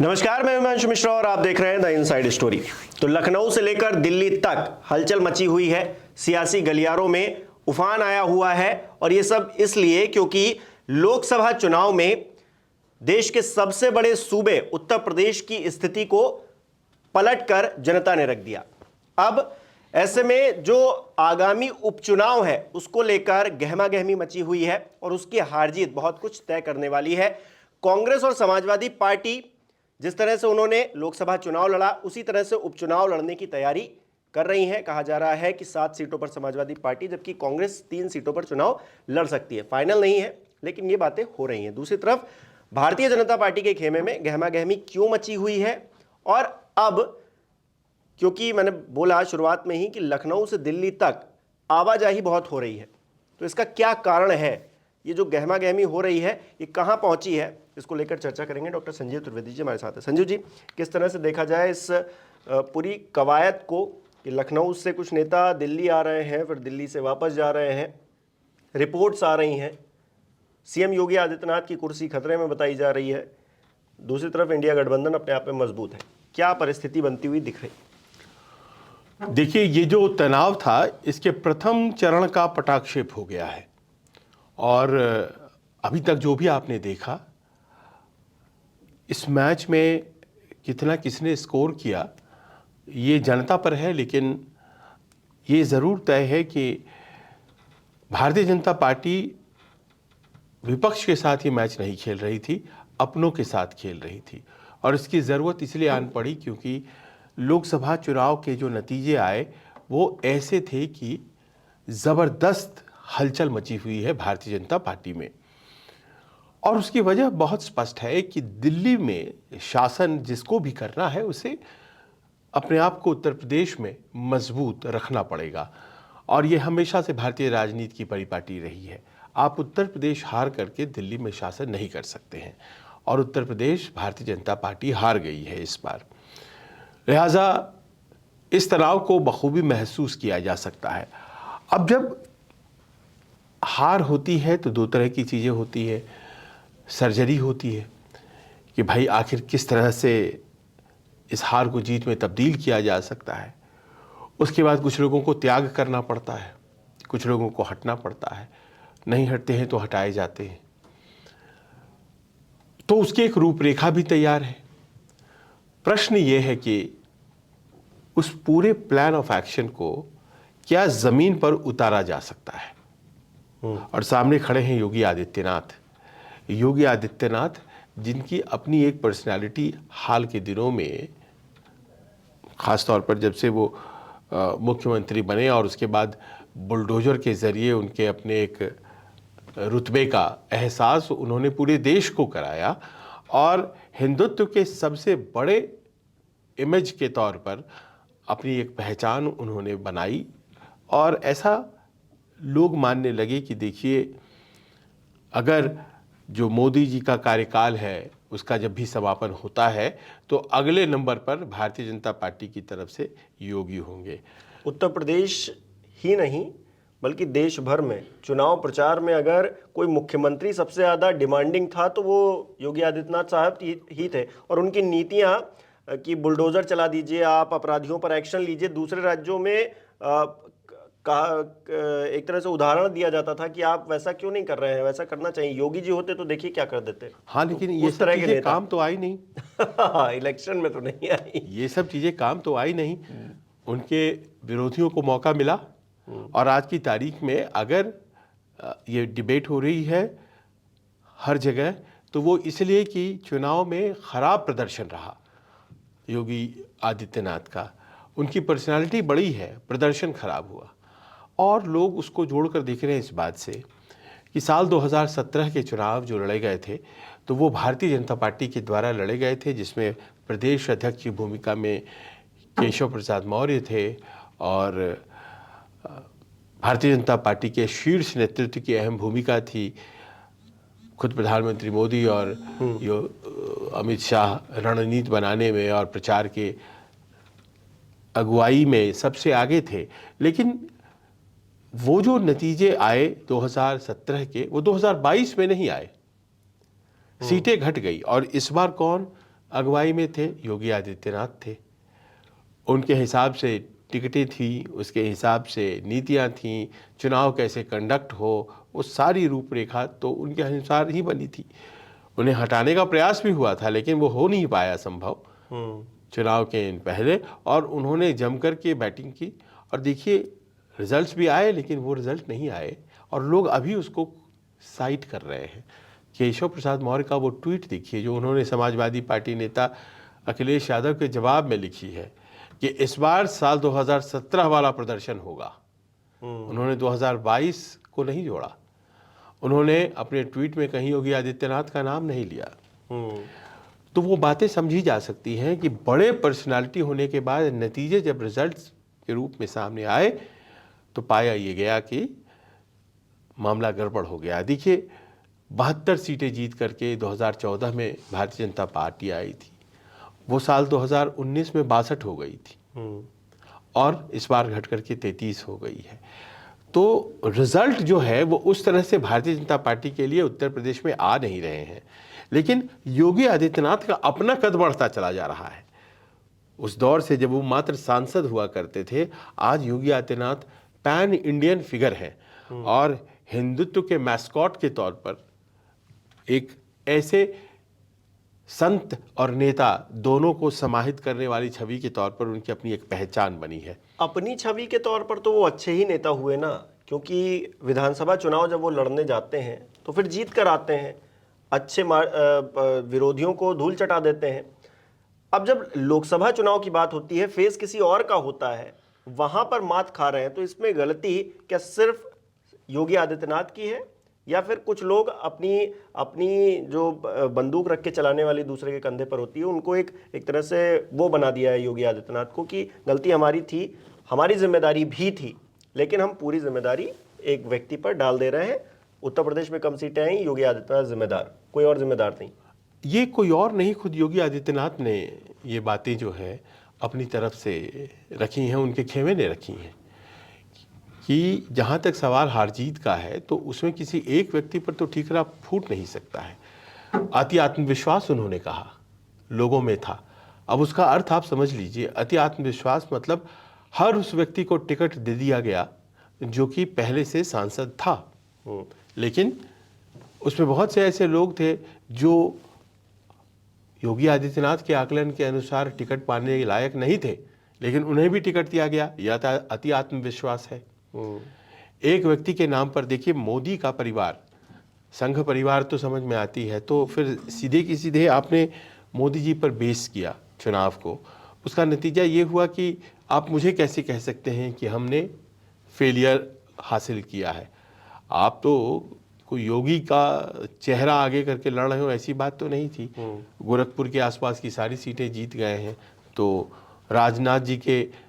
नमस्कार, मैं हिमांशु मिश्रा और आप देख रहे हैं द इनसाइड स्टोरी। तो लखनऊ से लेकर दिल्ली तक हलचल मची हुई है, सियासी गलियारों में उफान आया हुआ है और ये सब इसलिए क्योंकि लोकसभा चुनाव में देश के सबसे बड़े सूबे उत्तर प्रदेश की स्थिति को पलटकर जनता ने रख दिया। अब ऐसे में जो आगामी उपचुनाव है उसको लेकर गहमागहमी मची हुई है और उसकी हार जीत बहुत कुछ तय करने वाली है। कांग्रेस और समाजवादी पार्टी जिस तरह से उन्होंने लोकसभा चुनाव लड़ा उसी तरह से उपचुनाव लड़ने की तैयारी कर रही है। कहा जा रहा है कि 7 सीटों पर समाजवादी पार्टी जबकि कांग्रेस 3 सीटों पर चुनाव लड़ सकती है। फाइनल नहीं है लेकिन ये बातें हो रही हैं। दूसरी तरफ भारतीय जनता पार्टी के खेमे में गहमागहमी क्यों मची हुई है और अब क्योंकि मैंने बोला शुरुआत में ही कि लखनऊ से दिल्ली तक आवाजाही बहुत हो रही है, तो इसका क्या कारण है, ये जो गहमागहमी हो रही है ये कहाँ पहुंची है, इसको लेकर चर्चा करेंगे। डॉक्टर संजीव त्रिवेदी जी हमारे साथ हैं। संजीव जी, किस तरह से देखा जाए इस पूरी कवायद को कि लखनऊ से कुछ नेता दिल्ली आ रहे हैं, फिर दिल्ली से वापस जा रहे हैं, रिपोर्ट्स आ रही हैं, सीएम योगी आदित्यनाथ की कुर्सी खतरे में बताई जा रही है, दूसरी तरफ इंडिया गठबंधन अपने आप में मजबूत है, क्या परिस्थिति बनती हुई दिख रही? देखिए, ये जो तनाव था इसके प्रथम चरण का पटाक्षेप हो गया है और अभी तक जो भी आपने देखा इस मैच में कितना किसने स्कोर किया ये जनता पर है, लेकिन ये ज़रूर तय है कि भारतीय जनता पार्टी विपक्ष के साथ ये मैच नहीं खेल रही थी, अपनों के साथ खेल रही थी। और इसकी ज़रूरत इसलिए आन पड़ी क्योंकि लोकसभा चुनाव के जो नतीजे आए वो ऐसे थे कि ज़बरदस्त हलचल मची हुई है भारतीय जनता पार्टी में। और उसकी वजह बहुत स्पष्ट है कि दिल्ली में शासन जिसको भी करना है उसे अपने आप को उत्तर प्रदेश में मजबूत रखना पड़ेगा और ये हमेशा से भारतीय राजनीति की परिपाटी रही है। आप उत्तर प्रदेश हार करके दिल्ली में शासन नहीं कर सकते हैं और उत्तर प्रदेश भारतीय जनता पार्टी हार गई है इस बार। लिहाजा इस तनाव को बखूबी महसूस किया जा सकता है। अब जब हार होती है तो 2 तरह की चीज़ें होती है। सर्जरी होती है कि भाई आखिर किस तरह से इस हार को जीत में तब्दील किया जा सकता है। उसके बाद कुछ लोगों को त्याग करना पड़ता है, कुछ लोगों को हटना पड़ता है, नहीं हटते हैं तो हटाए जाते हैं। तो उसकी एक रूपरेखा भी तैयार है। प्रश्न ये है कि उस पूरे प्लान ऑफ एक्शन को क्या ज़मीन पर उतारा जा सकता है। और सामने खड़े हैं योगी आदित्यनाथ। योगी आदित्यनाथ जिनकी अपनी एक पर्सनालिटी हाल के दिनों में, ख़ासतौर पर जब से वो मुख्यमंत्री बने और उसके बाद बुलडोज़र के ज़रिए उनके अपने एक रुतबे का एहसास उन्होंने पूरे देश को कराया और हिंदुत्व के सबसे बड़े इमेज के तौर पर अपनी एक पहचान उन्होंने बनाई। और ऐसा लोग मानने लगे कि देखिए, अगर जो मोदी जी का कार्यकाल है उसका जब भी समापन होता है तो अगले नंबर पर भारतीय जनता पार्टी की तरफ से योगी होंगे। उत्तर प्रदेश ही नहीं बल्कि देश भर में चुनाव प्रचार में अगर कोई मुख्यमंत्री सबसे ज़्यादा डिमांडिंग था तो वो योगी आदित्यनाथ साहब ही थे और उनकी नीतियां कि बुलडोज़र चला दीजिए, आप अपराधियों पर एक्शन लीजिए। दूसरे राज्यों में एक तरह से उदाहरण दिया जाता था कि आप वैसा क्यों नहीं कर रहे हैं, वैसा करना चाहिए, योगी जी होते तो देखिए क्या कर देते। हाँ, लेकिन ये सब चीज़ें काम तो आई नहीं। इलेक्शन में तो नहीं आई, ये सब चीज़ें काम तो आई नहीं। उनके विरोधियों को मौका मिला और आज की तारीख में अगर ये डिबेट हो रही है हर जगह तो वो इसलिए कि चुनाव में ख़राब प्रदर्शन रहा योगी आदित्यनाथ का। उनकी पर्सनालिटी बड़ी है, प्रदर्शन खराब हुआ और लोग उसको जोड़कर देख रहे हैं इस बात से कि साल 2017 के चुनाव जो लड़े गए थे तो वो भारतीय जनता पार्टी के द्वारा लड़े गए थे, जिसमें प्रदेश अध्यक्ष की भूमिका में केशव प्रसाद मौर्य थे और भारतीय जनता पार्टी के शीर्ष नेतृत्व की अहम भूमिका थी। खुद प्रधानमंत्री मोदी और अमित शाह रणनीति बनाने में और प्रचार के अगुवाई में सबसे आगे थे। लेकिन वो जो नतीजे आए 2017 के वो 2022 में नहीं आए, सीटें घट गई। और इस बार कौन अगुवाई में थे योगी आदित्यनाथ थे। उनके हिसाब से टिकटें थी, उसके हिसाब से नीतियां थीं, चुनाव कैसे कंडक्ट हो, वो सारी रूपरेखा तो उनके अनुसार ही बनी थी। उन्हें हटाने का प्रयास भी हुआ था लेकिन वो हो नहीं पाया संभव चुनाव के पहले, और उन्होंने जमकर के बैटिंग की। और देखिए रिजल्ट्स भी आए लेकिन वो रिजल्ट नहीं आए और लोग अभी उसको साइट कर रहे हैं। केशव प्रसाद मौर्य का वो ट्वीट देखिए जो उन्होंने समाजवादी पार्टी नेता अखिलेश यादव के जवाब में लिखी है कि इस बार साल 2017 वाला प्रदर्शन होगा। उन्होंने 2022 को नहीं जोड़ा, उन्होंने अपने ट्वीट में कहीं योगी आदित्यनाथ का नाम नहीं लिया। तो वो बातें समझी जा सकती हैं कि बड़े पर्सनालिटी होने के बाद नतीजे जब रिजल्ट्स के रूप में सामने आए तो पाया ये गया कि मामला गड़बड़ हो गया। देखिए 72 सीटें जीत करके 2014 में भारतीय जनता पार्टी आई थी, वो साल 2019 में 62 हो गई थी और इस बार घट करके 33 हो गई है। तो रिजल्ट जो है वो उस तरह से भारतीय जनता पार्टी के लिए उत्तर प्रदेश में आ नहीं रहे हैं, लेकिन योगी आदित्यनाथ का अपना कद बढ़ता चला जा रहा है। उस दौर से जब वो मात्र सांसद हुआ करते थे, आज Yogi Adityanath pan Indian figure हैं और हिंदुत्व के मैस्कॉट के तौर पर एक ऐसे संत और नेता दोनों को समाहित करने वाली छवि के तौर पर उनकी अपनी एक पहचान बनी है। अपनी छवि के तौर पर तो वो अच्छे ही नेता हुए ना, क्योंकि विधानसभा चुनाव जब वो लड़ने जाते हैं तो फिर जीत कर आते हैं, अच्छे विरोधियों को धूल चटा देते हैं। अब जब लोकसभा चुनाव की बात होती है, फेस किसी और का होता है, वहां पर मात खा रहे हैं, तो इसमें गलती क्या सिर्फ योगी आदित्यनाथ की है या फिर कुछ लोग अपनी अपनी जो बंदूक रख के चलाने वाली दूसरे के कंधे पर होती है, उनको एक तरह से वो बना दिया है योगी आदित्यनाथ को कि गलती हमारी थी, हमारी जिम्मेदारी भी थी, लेकिन हम पूरी जिम्मेदारी एक व्यक्ति पर डाल दे रहे हैं। उत्तर प्रदेश में कम सीटें आई, योगी आदित्यनाथ जिम्मेदार, कोई और जिम्मेदार नहीं। ये कोई और नहीं, खुद योगी आदित्यनाथ ने ये बातें जो है अपनी तरफ से रखी हैं, उनके खेमे ने रखी हैं कि जहाँ तक सवाल हार जीत का है तो उसमें किसी एक व्यक्ति पर तो ठीकरा फूट नहीं सकता है। अति आत्मविश्वास उन्होंने कहा लोगों में था। अब उसका अर्थ आप समझ लीजिए, अति आत्मविश्वास मतलब हर उस व्यक्ति को टिकट दे दिया गया जो कि पहले से सांसद था, लेकिन उसमें बहुत से ऐसे लोग थे जो योगी आदित्यनाथ के आकलन के अनुसार टिकट पाने के लायक नहीं थे, लेकिन उन्हें भी टिकट दिया गया। यह अति आत्मविश्वास है। एक व्यक्ति के नाम पर देखिए, मोदी का परिवार, संघ परिवार तो समझ में आती है, तो फिर सीधे की सीधे आपने मोदी जी पर बेस किया चुनाव को। उसका नतीजा ये हुआ कि आप मुझे कैसे कह सकते हैं कि हमने फेलियर हासिल किया है। आप तो कोई योगी का चेहरा आगे करके लड़ रहे हो, ऐसी बात तो नहीं थी। गोरखपुर के आसपास की सारी सीटें जीत गए हैं, तो राजनाथ जी के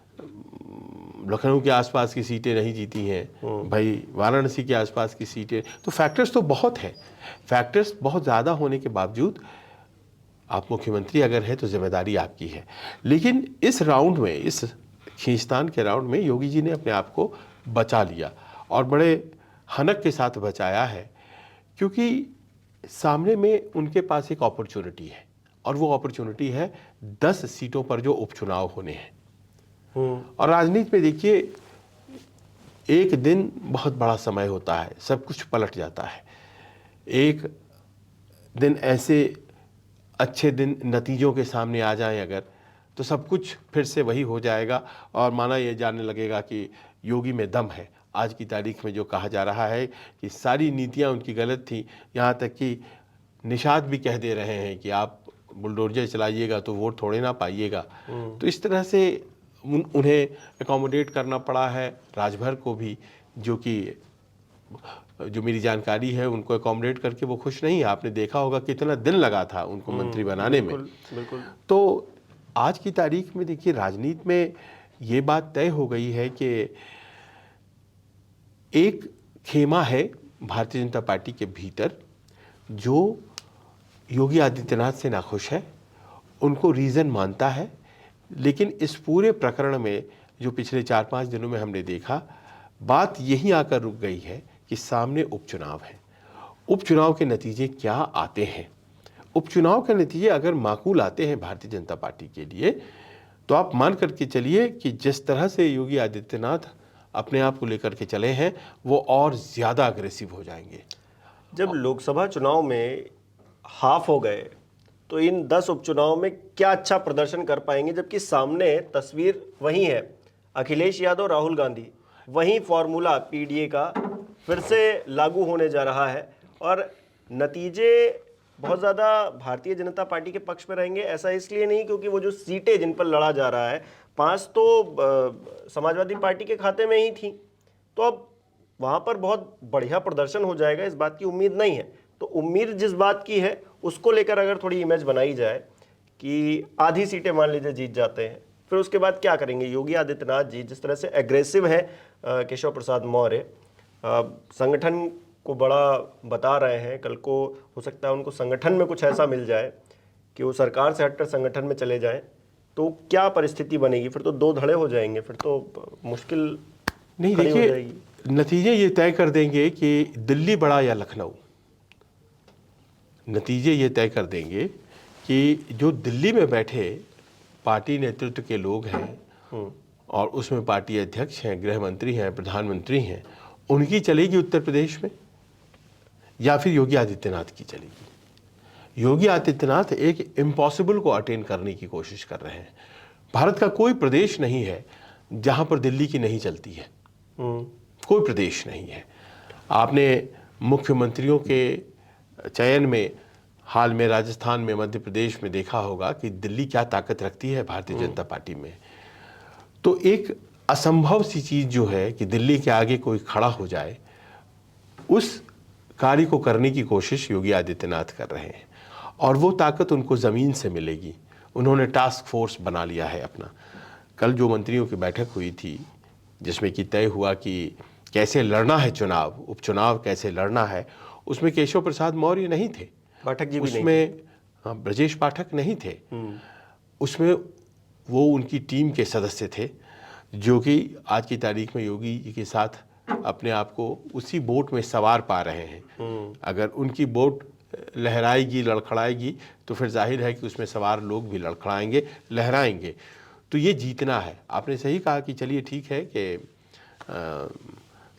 लखनऊ के आसपास की सीटें नहीं जीती हैं, भाई वाराणसी के आसपास की सीटें, तो फैक्टर्स तो बहुत है। फैक्टर्स बहुत ज़्यादा होने के बावजूद आप मुख्यमंत्री अगर हैं तो जिम्मेदारी आपकी है। लेकिन इस राउंड में, इस खींचतान के राउंड में योगी जी ने अपने आप को बचा लिया और बड़े हनक के साथ बचाया है, क्योंकि सामने में उनके पास एक अपॉर्चुनिटी है और वो अपॉर्चुनिटी है 10 सीटों पर जो उपचुनाव होने हैं। और राजनीति में देखिए, एक दिन बहुत बड़ा समय होता है, सब कुछ पलट जाता है। एक दिन ऐसे अच्छे दिन नतीजों के सामने आ जाएं अगर, तो सब कुछ फिर से वही हो जाएगा और माना ये जानने लगेगा कि योगी में दम है। आज की तारीख में जो कहा जा रहा है कि सारी नीतियां उनकी गलत थी, यहाँ तक कि निषाद भी कह दे रहे हैं कि आप बुलडोजर चलाइएगा तो वोट थोड़े ना पाइएगा। तो इस तरह से उन्हें एकोमोडेट करना पड़ा है, राजभर को भी, जो मेरी जानकारी है उनको एकोमोडेट करके वो खुश नहीं है। आपने देखा होगा कितना दिन लगा था उनको मंत्री बनाने में। बिल्कुल। तो आज की तारीख में देखिए, राजनीति में ये बात तय हो गई है कि एक खेमा है भारतीय जनता पार्टी के भीतर जो योगी आदित्यनाथ से नाखुश है, उनको रीज़न मानता है। लेकिन इस पूरे प्रकरण में जो पिछले 4-5 दिनों में हमने देखा, बात यही आकर रुक गई है कि सामने उपचुनाव है। उपचुनाव के नतीजे क्या आते हैं उपचुनाव के नतीजे अगर माकूल आते हैं भारतीय जनता पार्टी के लिए, तो आप मान करके चलिए कि जिस तरह से योगी आदित्यनाथ अपने आप को लेकर के चले हैं, वो और ज़्यादा अग्रेसिव हो जाएंगे। जब लोकसभा चुनाव में हाफ हो गए तो इन 10 उपचुनाव में क्या अच्छा प्रदर्शन कर पाएंगे, जबकि सामने तस्वीर वही है, अखिलेश यादव, राहुल गांधी, वही फॉर्मूला पीडीए का फिर से लागू होने जा रहा है और नतीजे बहुत ज़्यादा भारतीय जनता पार्टी के पक्ष में रहेंगे। ऐसा इसलिए नहीं क्योंकि वो जो सीटें जिन पर लड़ा जा रहा है, 5 तो समाजवादी पार्टी के खाते में ही थी, तो अब वहाँ पर बहुत बढ़िया प्रदर्शन हो जाएगा, इस बात की उम्मीद नहीं है। तो उम्मीद जिस बात की है उसको लेकर अगर थोड़ी इमेज बनाई जाए कि आधी सीटें मान लीजिए जीत जाते हैं, फिर उसके बाद क्या करेंगे योगी आदित्यनाथ जी। जिस तरह से एग्रेसिव है केशव प्रसाद मौर्य, संगठन को बड़ा बता रहे हैं, कल को हो सकता है उनको संगठन में कुछ ऐसा मिल जाए कि वो सरकार से हटकर संगठन में चले जाएं, तो क्या परिस्थिति बनेगी? फिर तो 2 धड़े हो जाएंगे, फिर तो मुश्किल नहीं। खड़ी हो देखिए, जाएगी। नतीजे ये तय कर देंगे कि दिल्ली बड़ा या लखनऊ। नतीजे ये तय कर देंगे कि जो दिल्ली में बैठे पार्टी नेतृत्व के लोग हैं और उसमें पार्टी अध्यक्ष हैं, गृह मंत्री हैं, प्रधानमंत्री हैं, उनकी चलेगी उत्तर प्रदेश में या फिर योगी आदित्यनाथ की चलेगी। योगी आदित्यनाथ एक इम्पॉसिबल को अटेन करने की कोशिश कर रहे हैं। भारत का कोई प्रदेश नहीं है जहां पर दिल्ली की नहीं चलती है, कोई प्रदेश नहीं है। आपने मुख्यमंत्रियों के चयन में हाल में राजस्थान में, मध्य प्रदेश में देखा होगा कि दिल्ली क्या ताकत रखती है भारतीय जनता पार्टी में। तो एक असंभव सी चीज़ जो है कि दिल्ली के आगे कोई खड़ा हो जाए, उस कार्य को करने की कोशिश योगी आदित्यनाथ कर रहे हैं और वो ताकत उनको ज़मीन से मिलेगी। उन्होंने टास्क फोर्स बना लिया है अपना। कल जो मंत्रियों की बैठक हुई थी जिसमें कि तय हुआ कि कैसे लड़ना है चुनाव, उपचुनाव कैसे लड़ना है, उसमें केशव प्रसाद मौर्य नहीं थे, पाठक जी भी नहीं उसमें ब्रजेश पाठक नहीं थे, उसमें वो उनकी टीम के सदस्य थे जो कि आज की तारीख में योगी जी के साथ अपने आप को उसी बोट में सवार पा रहे हैं। अगर उनकी बोट लहराएगी, लड़खड़ाएगी, तो फिर जाहिर है कि उसमें सवार लोग भी लड़खड़ाएंगे, लहराएंगे। तो ये जीतना है। आपने सही कहा कि चलिए ठीक है कि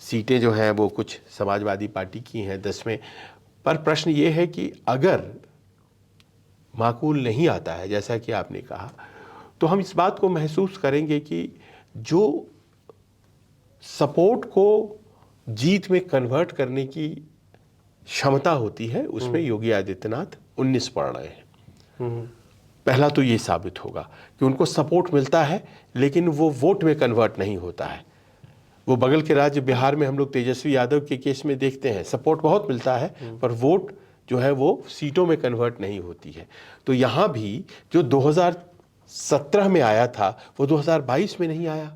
सीटें जो हैं वो कुछ समाजवादी पार्टी की हैं 10 में, पर प्रश्न ये है कि अगर माकूल नहीं आता है जैसा कि आपने कहा, तो हम इस बात को महसूस करेंगे कि जो सपोर्ट को जीत में कन्वर्ट करने की क्षमता होती है उसमें योगी आदित्यनाथ 19 पड़ रहे हैं। पहला तो ये साबित होगा कि उनको सपोर्ट मिलता है लेकिन वो वोट में कन्वर्ट नहीं होता है। वो बगल के राज्य बिहार में हम लोग तेजस्वी यादव के केस में देखते हैं, सपोर्ट बहुत मिलता है पर वोट जो है वो सीटों में कन्वर्ट नहीं होती है। तो यहाँ भी जो 2017 में आया था वो 2022 में नहीं आया,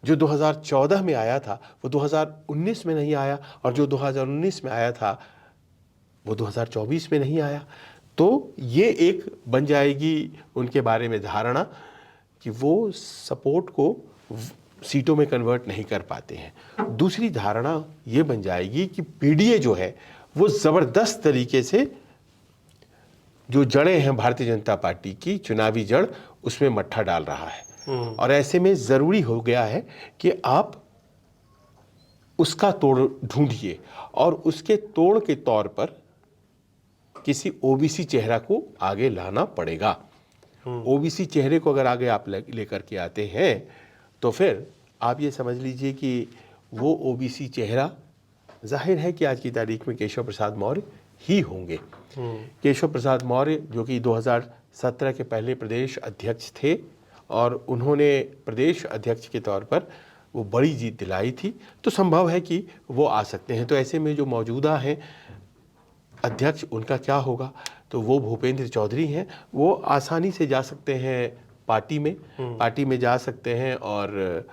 जो 2014 में आया था वो 2019 में नहीं आया, और जो 2019 में आया था वो 2024 में नहीं आया। तो ये एक बन जाएगी उनके बारे में धारणा कि वो सपोर्ट को सीटों में कन्वर्ट नहीं कर पाते हैं। दूसरी धारणा ये बन जाएगी कि पीडीए जो है वो ज़बरदस्त तरीके से जो जड़ें हैं भारतीय जनता पार्टी की, चुनावी जड़, उसमें मट्ठा डाल रहा है। और ऐसे में ज़रूरी हो गया है कि आप उसका तोड़ ढूंढिए और उसके तोड़ के तौर पर किसी ओबीसी चेहरा को आगे लाना पड़ेगा। ओबीसी चेहरे को अगर आगे आप लेकर के आते हैं तो फिर आप ये समझ लीजिए कि वो ओबीसी चेहरा जाहिर है कि आज की तारीख में केशव प्रसाद मौर्य ही होंगे। केशव प्रसाद मौर्य जो कि 2017 के पहले प्रदेश अध्यक्ष थे और उन्होंने प्रदेश अध्यक्ष के तौर पर वो बड़ी जीत दिलाई थी, तो संभव है कि वो आ सकते हैं। तो ऐसे में जो मौजूदा हैं अध्यक्ष, उनका क्या होगा? तो वो भूपेंद्र चौधरी हैं, वो आसानी से जा सकते हैं पार्टी में जा सकते हैं और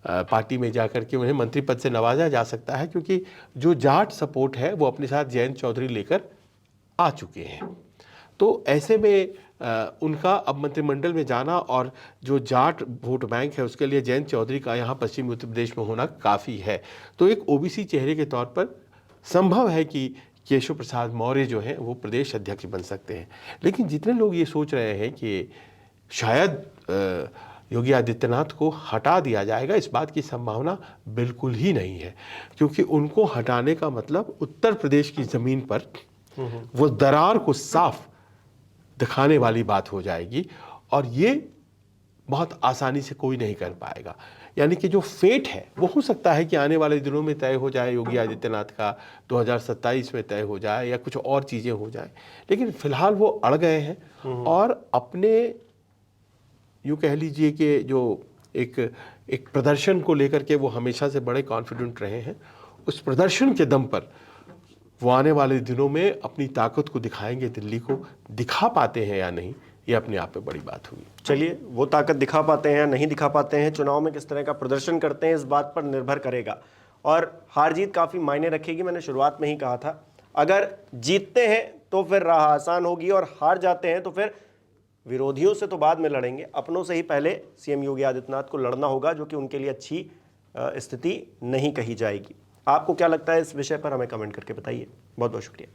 पार्टी में जाकर के उन्हें मंत्री पद से नवाजा जा सकता है, क्योंकि जो जाट सपोर्ट है वो अपने साथ जयंत चौधरी लेकर आ चुके हैं। तो ऐसे में उनका अब मंत्रिमंडल में जाना और जो जाट वोट बैंक है उसके लिए जयंत चौधरी का यहाँ पश्चिमी उत्तर प्रदेश में होना काफ़ी है। तो एक ओबीसी चेहरे के तौर पर संभव है कि केशव प्रसाद मौर्य जो हैं वो प्रदेश अध्यक्ष बन सकते हैं। लेकिन जितने लोग ये सोच रहे हैं कि शायद योगी आदित्यनाथ को हटा दिया जाएगा, इस बात की संभावना बिल्कुल ही नहीं है, क्योंकि उनको हटाने का मतलब उत्तर प्रदेश की ज़मीन पर वो दरार को साफ दिखाने वाली बात हो जाएगी, और ये बहुत आसानी से कोई नहीं कर पाएगा। यानी कि जो फेट है वो हो सकता है कि आने वाले दिनों में तय हो जाए, योगी आदित्यनाथ का 2027 में तय हो जाए या कुछ और चीज़ें हो जाए, लेकिन फिलहाल वो अड़ गए हैं और अपने यूँ कह लीजिए कि जो एक प्रदर्शन को लेकर के वो हमेशा से बड़े कॉन्फिडेंट रहे हैं, उस प्रदर्शन के दम पर वो आने वाले दिनों में अपनी ताकत को दिखाएंगे। दिल्ली को दिखा पाते हैं या नहीं, ये अपने आप में बड़ी बात हुई। चलिए, वो ताकत दिखा पाते हैं या नहीं दिखा पाते हैं, चुनाव में किस तरह का प्रदर्शन करते हैं, इस बात पर निर्भर करेगा। और हार जीत काफ़ी मायने रखेगी। मैंने शुरुआत में ही कहा था, अगर जीतते हैं तो फिर राह आसान होगी, और हार जाते हैं तो फिर विरोधियों से तो बाद में लड़ेंगे, अपनों से ही पहले सीएम योगी आदित्यनाथ को लड़ना होगा, जो कि उनके लिए अच्छी स्थिति नहीं कही जाएगी। आपको क्या लगता है इस विषय पर, हमें कमेंट करके बताइए। बहुत बहुत शुक्रिया।